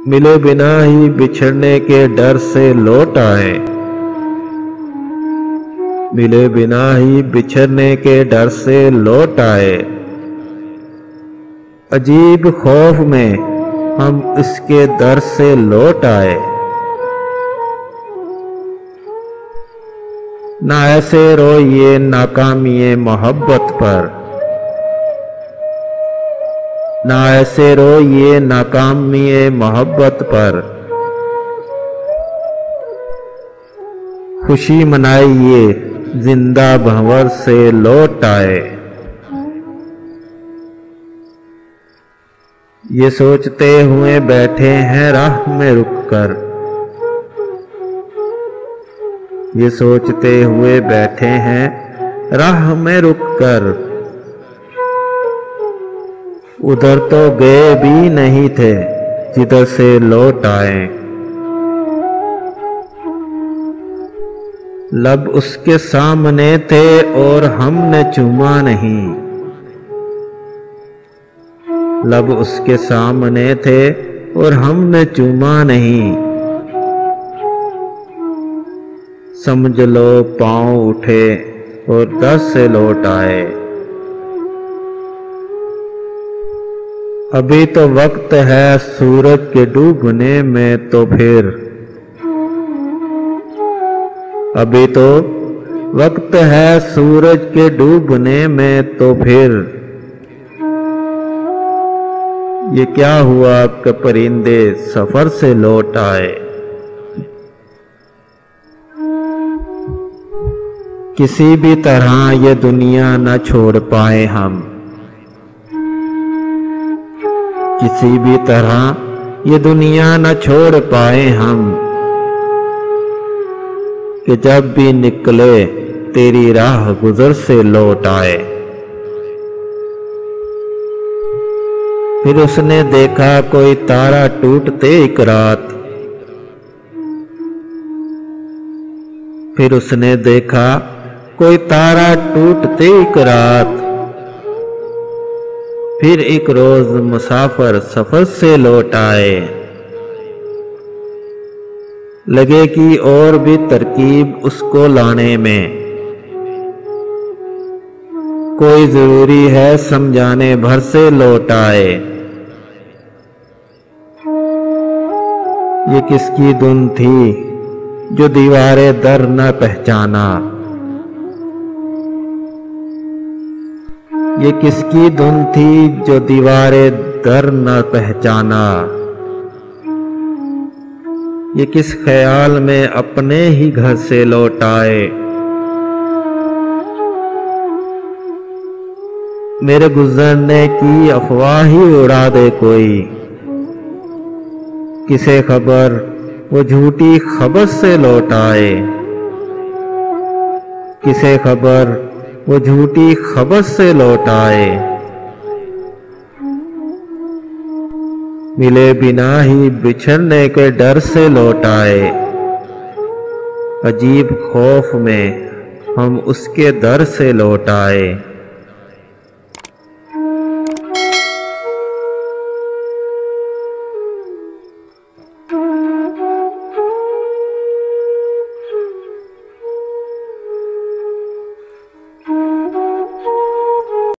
मिले बिना ही बिछड़ने के डर से लौट आए। मिले बिना ही बिछड़ने के डर से लौट आए। अजीब खौफ में हम इसके दर से लौट आए। ना ऐसे रोइए नाकामिए मोहब्बत पर, ना ऐसे रोइए नाकामिए मोहब्बत पर। खुशी मनाइए जिंदा भंवर से लौट आए। ये सोचते हुए बैठे हैं राह में रुककर, ये सोचते हुए बैठे हैं राह में रुककर। उधर तो गए भी नहीं थे जिधर से लौट आए। लब उसके सामने थे और हमने चूमा नहीं। लब उसके सामने थे और हमने चूमा नहीं। समझ लो पांव उठे और दस से लौट आए। अभी तो वक्त है सूरज के डूबने में, तो फिर अभी तो वक्त है सूरज के डूबने में, तो फिर ये क्या हुआ कि परिंदे सफर से लौट आए। किसी भी तरह ये दुनिया न छोड़ पाए हम। किसी भी तरह ये दुनिया न छोड़ पाए हम, कि जब भी निकले तेरी राह गुजर से लौट आए। फिर उसने देखा कोई तारा टूटते एक रात। फिर उसने देखा कोई तारा टूटते एक रात। फिर एक रोज मुसाफिर सफर से लौट आए। लगे कि और भी तरकीब उसको लाने में, कोई जरूरी है समझाने भर से लौट आए। ये किसकी धुन थी जो दीवारे दर न पहचाना। ये किसकी धुन थी जो दीवारे दर न पहचाना। ये किस ख्याल में अपने ही घर से लौट आए। मेरे गुजरने की अफवाह ही उड़ा दे कोई। किसे खबर वो झूठी खबर से लौट आए। किसे खबर वो झूठी खबर से लौट आए। मिले बिना ही बिछड़ने के डर से लौट आए। अजीब खौफ में हम उसके दर से लौट आए।